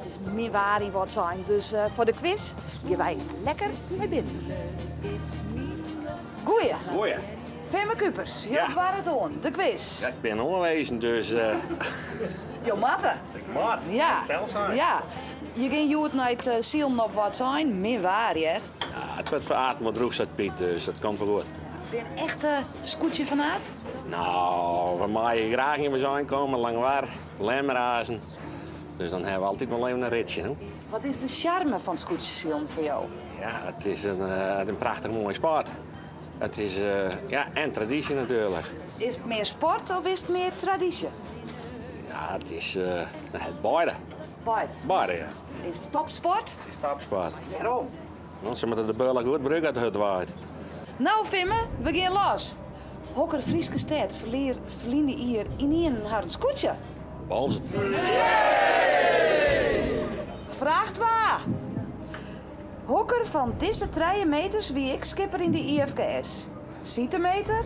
is Miwari wat zijn. Dus voor de quiz gaan wij lekker naar binnen. Goeie. Goeie. Femme Kupers, je Ja. waar het on, de quiz. Ja, ik ben onderwezen, dus... Jo matte. Maar, Ja. zelf zijn. Ja. Je ging joet naar het zielen op wat zijn, Miwari hè. Ja, het wordt veraten wat droeg zat Piet, dus dat komt wel goed. Ben je echt een scootje van aard? Nou, we maaien graag in we zijn komen, lang waar, lemrazen. Dus dan hebben we altijd wel even een ritje. Hè? Wat is de charme van scootjesielen voor jou? Ja, het is een prachtig mooi sport. Het is ja, en traditie natuurlijk. Is het meer sport of is het meer traditie? Ja, het is het beide. Beide. Beide, ja. Is het topsport? Het is topsport. Waarom? Want ze moeten de beulen goed brug uit de hut waait. Nou, Vimme, we gaan los. Hokker Frieske stad verliende hier in een haar een scootje. Bals het. Vraagt waar? Hokker van deze 3 meters wie ik skipper in de IFKS? Sietemeter,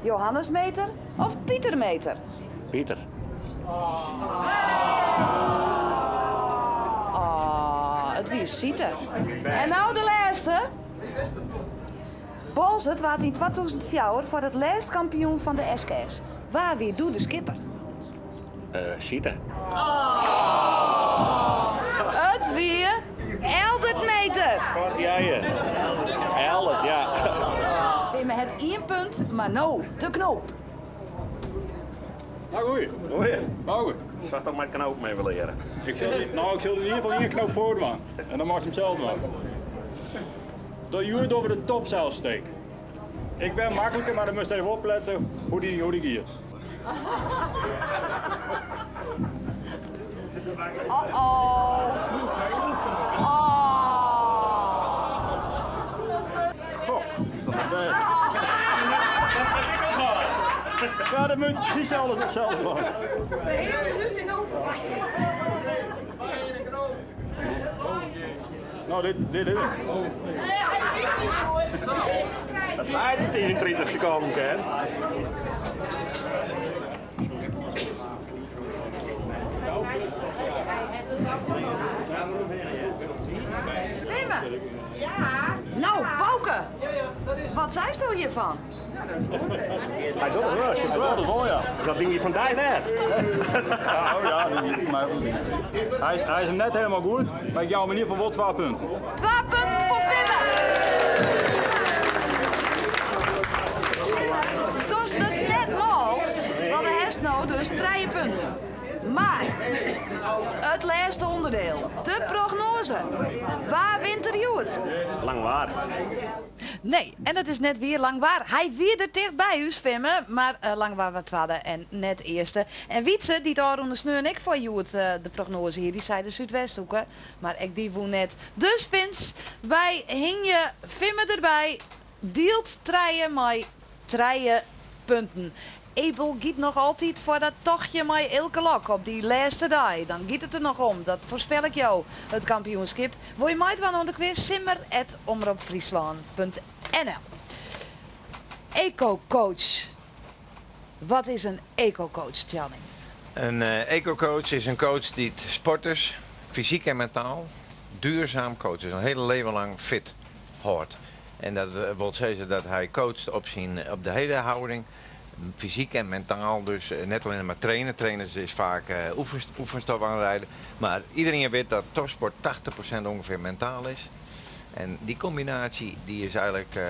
Johannesmeter of Pietermeter? Pieter. Het wie is Siete. En nou de laatste. Bolzet was in 2004 voor het laatst kampioen van de SKS. Waar wie doet de skipper? Siete. Het weer 11 meter. Ja, ja. Eldert, ja. Vimme het 1 punt, maar nou de knoop. Nou, goeie. Goeie. Nou, goed. Zou toch mijn knoop mee willen leren? Ik zal er in ieder geval 1 knoop voor doen. En dan mag je hem zelf doen. Dat je over de top zelf steekt. Ik ben makkelijker, maar dan moet je even opletten hoe die giert. Oh. God. Ja, dat moet je precies hetzelfde doen. Nou, dit is het. Het lijkt 30 seconden, hè? Vimme. Nou, Bouke. Wat zei je hiervan? Hij doet het wel, het is wel de mooie. Dat ding hier van daar net. Ja, oh ja, maar hij is hem net helemaal goed, maar ik jou hem in ieder geval wel 2 punten. 2 punten voor Vimme. Dus het net mal, want de heeft nou dus 3 punten. Maar het laatste onderdeel, de prognose. Waar wint er Joet? Lang waar. Nee, en het is net weer Langwaar. Hij weer er dichtbij, u Vimme, maar Langwaar wat tweede en net eerste. En Wietse, die daar onder sneur en ik voor Joet de prognose hier, die zei de Zuidwesthoeken. Maar ik die woon net. Dus Vins, wij hingen Vimme erbij, deelt 3 met 3 punten. Abel giet nog altijd voor dat tochtje met Ilke Lok op die laatste dag. Dan giet het er nog om. Dat voorspel ik jou, het kampioenschap. Wil je mij wel onder de quiz? simmer@omroepfriesland.nl. Eco-coach. Wat is een eco-coach, Janning? Een eco-coach is een coach die sporters, fysiek en mentaal, duurzaam coacht. Dus een hele leven lang fit houdt. En dat wil zeggen dat hij coacht op de hele houding. Fysiek en mentaal, dus net alleen maar trainen. Trainers is vaak oefenstof aanrijden. Maar iedereen weet dat topsport 80% ongeveer mentaal is. En die combinatie die is eigenlijk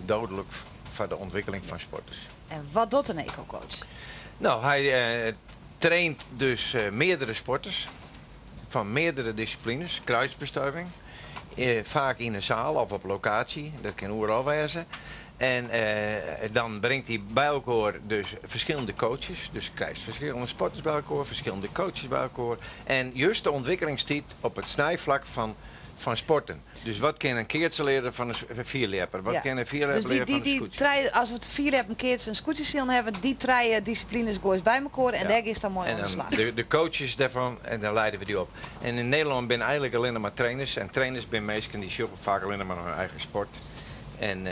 dodelijk voor de ontwikkeling van sporters. En wat doet een eco-coach? Nou, hij traint dus meerdere sporters van meerdere disciplines, kruisbestuiving. Vaak in een zaal of op locatie, dat kan overal wezen. En dan brengt hij bij elkaar dus verschillende coaches. Dus krijgt verschillende sporters bij elkaar, verschillende coaches bij elkaar. En juist de ontwikkelingstijd op het snijvlak van sporten. Dus wat kan een keertje leren van een vierlepper? Wat kan een vierlepper dus leren van een scootje? Als we het 4 hebben keertjes een scootjeszien hebben, die 3 disciplines gooien bij elkaar en daar is dan mooi aan de slag. De coaches daarvan, en dan leiden we die op. En in Nederland ben eigenlijk alleen maar trainers. En trainers zijn mensen die shoppen vaak alleen maar hun eigen sport. En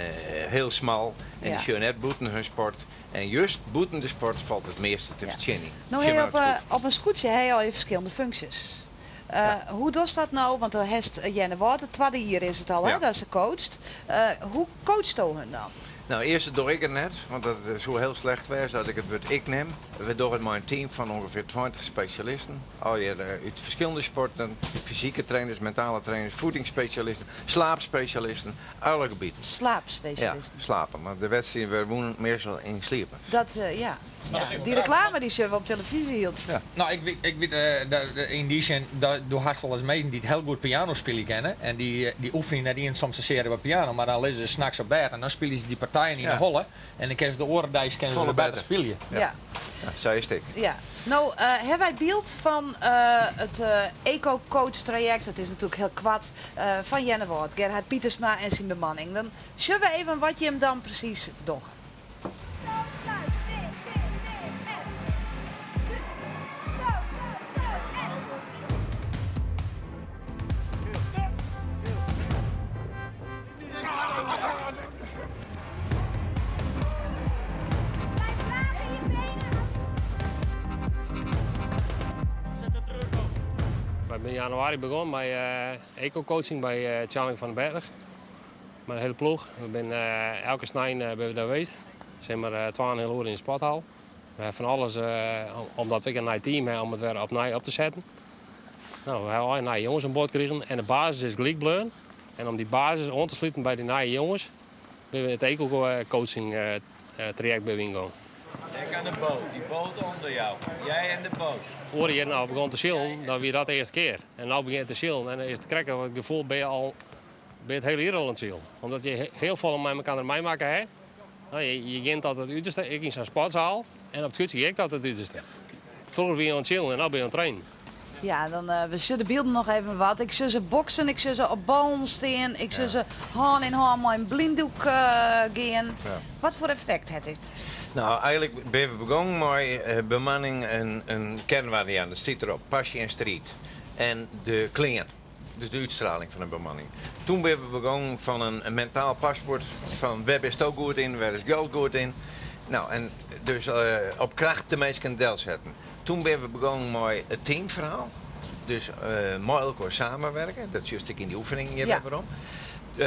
heel smal. En die zullen net boeten hun sport. En juist boeten de sport valt het meeste te verzinnen. Nou, op een scootje heb je al je verschillende functies. Hoe doet dat nou? Want er heeft Jenne Woord, het tweede jaar is het al, hè, Ja. dat ze coacht. Hoe coacht je hun dan? Nou, eerst doe ik het net, want dat is zo heel slecht was dat ik het woord ik neem. We doen het met een team van ongeveer 20 specialisten. Uit verschillende sporten, fysieke trainers, mentale trainers, voedingsspecialisten, slaapspecialisten, alle gebieden. Ja, Slaapspecialisten. slapen. Maar de wedstrijd we wonen meestal in sliepen. Dat, ja. Die reclame die ze op televisie hield. Ja. Nou, ik weet in die zin, dat door haast wel eens mensen die het heel goed piano spelen kennen. En die oefenen net in soms een serie op piano, maar dan liggen ze 's nachts op bed en dan spelen ze die partijen in Ja. de holle. En dan kunnen ze de orendijs Volle beter bedden. spelen. Ja. Ja, zij is ik. Ja. Nou, hebben wij beeld van het eco-coach traject, het is natuurlijk heel kwad, van Jenne Woord, Gerhard Pietersma en zijn bemanning. Dan zullen we even wat je hem dan precies doet. Ik ben in januari begonnen met eco-coaching bij Charling van den Berg. Met een hele ploeg. We zijn elke snij ben we daar geweest. We zijn maar 12,5 uur in de sporthal. We hebben van alles, omdat ik een nieuw team heb om het weer opnieuw op te zetten. Nou, we hebben al nieuwe jongens aan boord gekregen en de basis is gelijk blijven. En om die basis aan te sluiten bij die nieuwe jongens, ben we het eco-coaching traject bij ingegaan. Ik aan de boot, die boot onder jou. Jij en de boot. Voor je nou begon te chillen, dan weer dat de eerste keer. En nu begin je te chillen en dan is het krijgen het gevoel ben je het hele jaar al aan het chillen. Omdat je heel veel met elkaar mee maken hebt. Nou, je begint altijd het uiterste. Ik in zo'n sportzaal en op het schutje ging ik altijd het uiterste. Vroeger ben je aan het chillen en nu ben je aan het trainen. Ja, dan we zullen de beelden nog even wat. Ik zie ze boksen, ik zie ze op ballen staan, ik zie ze hand in hand met een blinddoek gaan. Wat voor effect heeft dit? Nou, eigenlijk ben we begonnen met bemanning een kernvariant. Dat staat erop, passie en strijd. En de cliënt, dus de uitstraling van een bemanning. Toen ben we begonnen van een mentaal paspoort van waar is het ook goed in, waar is geld goed in. Nou, en dus op kracht de mensen deel zetten. Toen ben we begonnen met het teamverhaal. Dus met elkaar samenwerken. Dat is juist in die oefening hier Ja. waarom.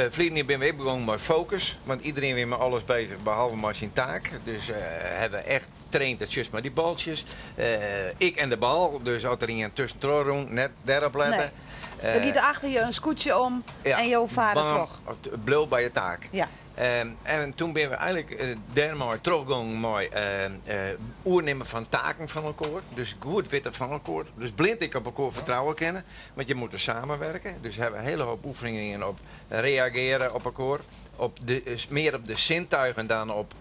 Vliegen hier ben we begonnen met focus, want iedereen weer met alles bezig behalve maar zijn taak. Dus hebben we echt getraind dat juist met die baltjes. Ik en de bal, dus als er iemand tussen doen, net daarop letten. Dan giet er achter je een scootje om Ja, en je vader bam, toch. Blauw bij je taak. Ja. En toen ben we eigenlijk daarmee teruggegaan met oernemen van taken van elkaar. Dus goed weten van elkaar. Dus blind ik op elkaar vertrouwen kennen. Want je moet er samenwerken. Dus we hebben een hele hoop oefeningen op reageren op elkaar. Meer op de zintuigen dan op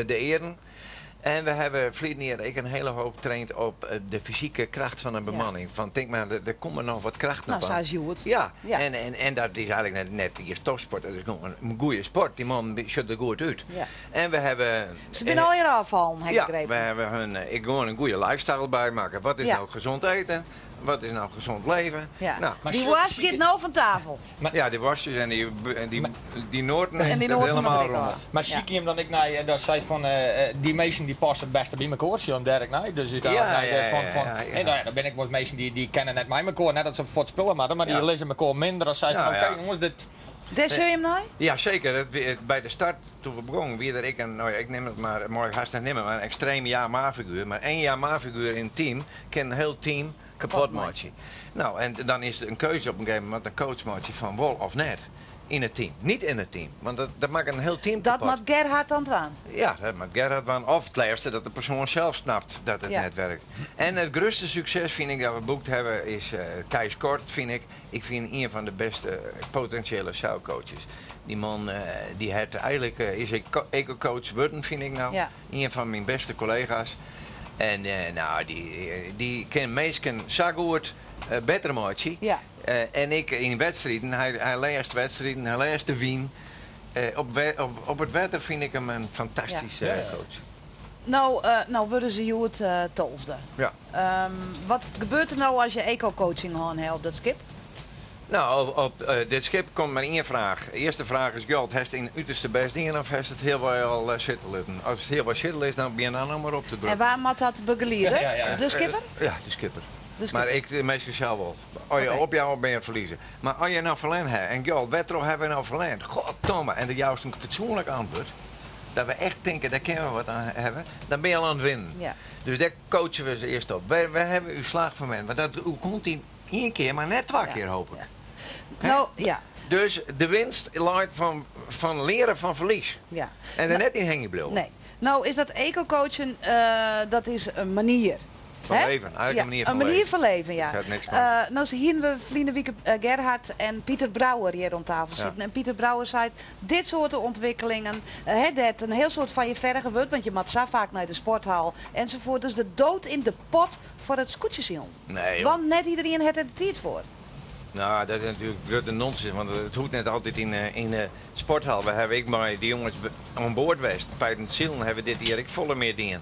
de eren. En we hebben verleden jaar een hele hoop getraind op de fysieke kracht van een bemanning. Van denk maar, er komt er nog wat kracht Nou, op aan. zoals je het. Ja, Ja. En dat is eigenlijk net je topsport. Dat is gewoon een goede sport. Die man ziet er goed uit. Ja. En we hebben... Ze zijn al hier afvallen, heb ik Ja, begrepen. we hebben ik gewoon een goede lifestyle bijmaken. Wat is Ja. nou gezond eten? Wat is nou gezond leven? Ja. Nou, Maar Die zie- was zie- gaat nou van tafel. ja, die worstjes en die noorten. En die dat noorten helemaal met rond. elkaar. Maar Ja. zie je hem dan ik naar dat zei van die mensen die passen het beste bij elkaar, zie je hem Dirk naar. Dus daar Ja, naar ja, van ja. en dan ben ik wat mensen die kennen net mij elkaar, net dat ze voor het spullen maar die Ja. lezen elkaar minder als zij van Ja, oké ja. jongens dit. Daar zul je hem nou? Ja, zeker. Bij de start, toen we begonnen, wie er ik neem het maar mooi hartstikke niet meer, maar een extreem ja-maar-figuur. Maar één ja-maar-figuur in een team kan een heel team kapot maken. Nou, en dan is er een keuze op een gegeven moment een coachmaatje van wol of net. In het team. Niet in het team. Want dat maakt een heel team Dat kapot. moet Gerhard aan het aan. Ja, dat maakt Gerhard van. Of het laatste dat de persoon zelf snapt dat het Ja. net werkt. En het grootste succes vind ik dat we boekt hebben is Thijs Kort, vind ik. Ik vind een van de beste potentiële zaalcoaches. Die man die heeft eigenlijk is eco-coach worden, vind ik nou. Ja. Een van mijn beste collega's. En nou, die kan meestal zo goed beter maken. Ja. En ik in wedstrijden, hij leest wedstrijden, hij leest de wien. Op het wetter vind ik hem een fantastische Ja. Ja. coach. Nou worden ze je het tolfde. Ja. Wat gebeurt er nou als je eco-coaching aan hebt op dat skip? Nou, op dit schip komt maar één vraag. De eerste vraag is geld. Heeft het in uiterste best dingen of heeft het heel wel zitten? Als het heel wat shittel is, dan ben je dan nog maar op te En drukken. waar moet dat begeleiden? Ja. De skipper? Ja, de skipper. Dus Maar ik meestal zelf wel. Als je Oké. op jou ben je verliezen. Maar als je nou verlend hebt en joh, wat hebben we nou verlend? Goddomme. En de juist een fatsoenlijk antwoord. Dat we echt denken, daar kunnen we wat aan hebben. Dan ben je al aan het winnen. Ja. Dus daar coachen we ze eerst op. Wij hebben uw slaagmoment. Want dat komt hij 1 keer, maar net 2 keer hoop ik. Ja. Nou, ja. Dus de winst leidt van leren van verlies. Ja. En er net in hang je blijven. Nee. Nou is dat eco-coachen, dat is een manier. Van Hè? leven, eigenlijk een manier van een manier leven. van leven, ja. Ik had niks van. Nou zien we vrienden Wieke Gerhard en Pieter Brouwer hier rond tafel zitten. En Pieter Brouwer zei, dit soort ontwikkelingen, dat een heel soort van je verder gebeurt, want je moet zo vaak naar de sporthal enzovoort. Dus de dood in de pot voor het scootjesiel. Nee, joh. Want net iedereen heeft er de tijd voor. Nou, dat is natuurlijk grote nonsens, want het hoeft net altijd in de sporthal. We hebben ik maar die jongens aan boord geweest. Bij het zielen hebben we dit hier ik volle meer dingen.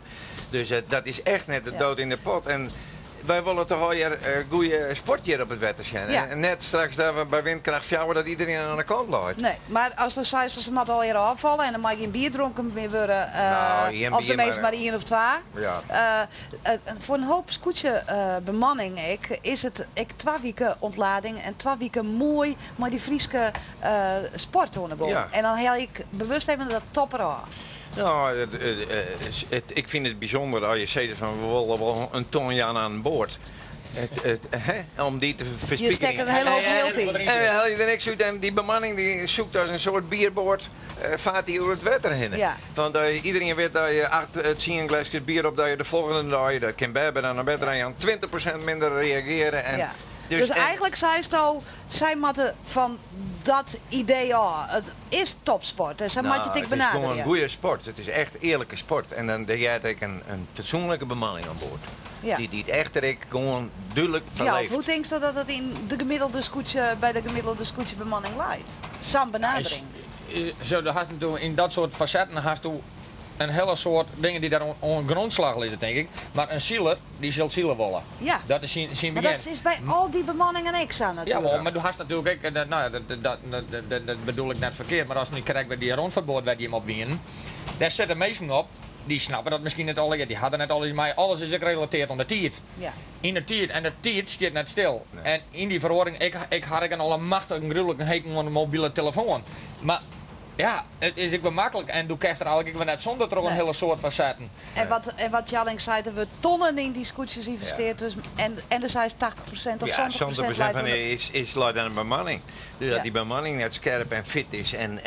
Dus dat is echt net de dood in de pot. En wij willen toch al hier goede sport hier op het wetter zijn. Ja. En net straks dat we bij windkracht 4 dat iedereen aan de kant loopt. Nee, maar als er zei ze moet al hier afvallen en dan mag je een bier dronken meer worden. Nou, geen Of de bier, meest maar- maar 1 of 2. Ja. Voor een hoop scootje bemanning is het 2 weken ontlading en 2 weken mooi maar die Friese sport doen. Ja. En dan heel ik bewust even dat topper aan. Nou, ik vind het bijzonder als je zegt van we willen wel een ton aan boord. Om die te verspiekeren. Je steekt er een hele hoop geld in. En haal je er niks uit en die bemanning die zoekt als een soort bierboord, vaart die over het water heen. Ja. Want iedereen weet dat je achter het zien glaasje bier op dat je de volgende dag dat kan bij dan naar bed rijden aan 20% minder reageren. En, Ja. Dus eigenlijk zei ze al, zij moeten van dat idee aan. Het is topsport en zij moet je het het is benaderen. gewoon een Ja. goede sport. Het is echt eerlijke sport. En dan heb je een fatsoenlijke bemanning aan boord. Ja. Die het echt gewoon duidelijk Ja, verleeft. hoe denk je dat het in de gemiddelde scootje, bij de gemiddelde scootje bemanning leidt? Sam benadering. Zo, dan had je in dat soort facetten had je een hele soort dingen die daar on grondslag liggen, denk ik. Maar een zieler, die zal zielen willen. Ja. Dat is zijn Maar begin. dat is bij al die bemanningen niks aan Ja, natuurlijk. maar du hast natuurlijk ook, dat bedoel ik net verkeerd, maar als je nu kijkt bij die rondverbod waar die hem op winnen, daar zitten mensen op, die snappen dat misschien net al, die hadden net al iets, maar alles is ook gerelateerd aan de tijd. Ja. In de tijd, en de tijd staat net stil. En in die verhoring, ik had al een machtige gruwelijke hekel aan een mobiele telefoon. Maar ja, het is ook wel makkelijk en doe kerst er eigenlijk wel net zonder er ook een Nee. hele soort van zetten. En wat Jalling zei, dat we tonnen in die scootjes investeerd. Dus, en er zijn 80% of 70% Ja, 100% leidt van onder- is leidt aan de bemanning. Dus Ja. dat die bemanning net scherp en fit is en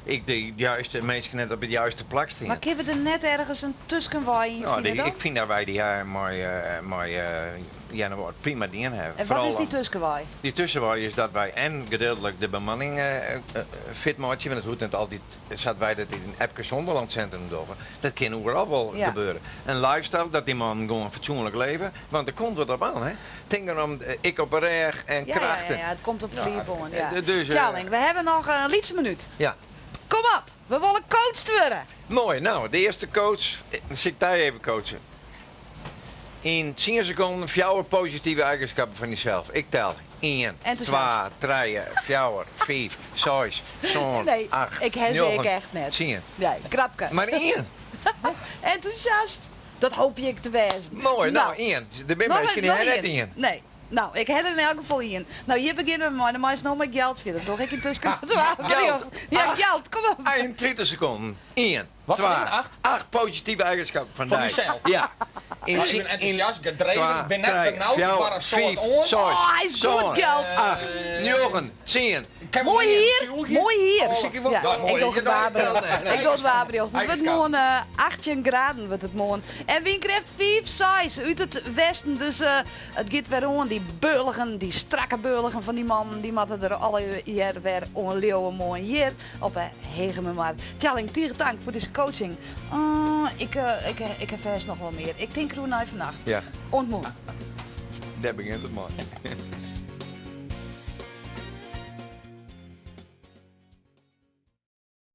ik de juiste mensen net op het juiste plak staan. Maar kunnen we er net ergens een tussenwaai in Nou, vinden dan? ik vind dat wij die jaar prima dingen hebben. En wat Vooral is die om- tussenwaai? Die tussenwaai is dat wij en gedeeltelijk de bemanning fit maken. Want het hoeft niet altijd, zat wij dat in een Epke Zonderland centrum doen. Dat kan overal wel Ja. gebeuren. Een lifestyle, dat die man gewoon fatsoenlijk leven. Want er komt wat op aan, hè. Denk erom, ik op een reg en Ja, krachten. het komt op het voor. Ja. dus, Jalling, we hebben nog een lietse minuut. Ja. Kom op, we willen coach worden. Mooi, nou, de eerste coach, dan zit ik daar even coachen. In 10 seconden 4 positieve eigenschappen van jezelf. Ik tel 1, 2, Enthousiast. 3, 4, 5, 6, 7, Nee, 8, ik heb ze echt net. 10. Nee, krapke. Maar 1. Enthousiast. Dat hoop je ik te wezen. Mooi, nou 1. Er zijn nog mensen die nog hebben net één. 1. Nee. Nou, ik heb er in elk geval in. Nou, hier beginnen we maar. Dan moet je nog met geld vinden. Toch? Ik intussen. Geld. Ja, geld. Kom op. 21 seconden. 1, Wat 2, voor een? 8? 8 positieve eigenschappen van Van die. jezelf? Ja. Ik ben enthousiast, gedreven, ik ben net benauwd, maar een soort oor. Oh, hij is goed, geld. 8, 9, 10. Mooi hier. Mooi hier. Oh, zie je wel? Ja, Ja, mooi. ik doe het wapenbeeld. Ik doe het wapenbeeld. Het wordt Eigenschap. gewoon 18 graden. Wordt het morgen. En wie krijgt 5 size uit het westen. Dus het gaat weer om. Die beulgen, die strakke beulgen van die man. Die moeten er alle jaar weer onleeuwen mooi hier. Op Hegememarkt. Tjalling, tegen dank voor deze coaching. Ik heb vast nog wel meer. Ik denk er nou vannacht. Ja, Ontmoet. daar begint het maar.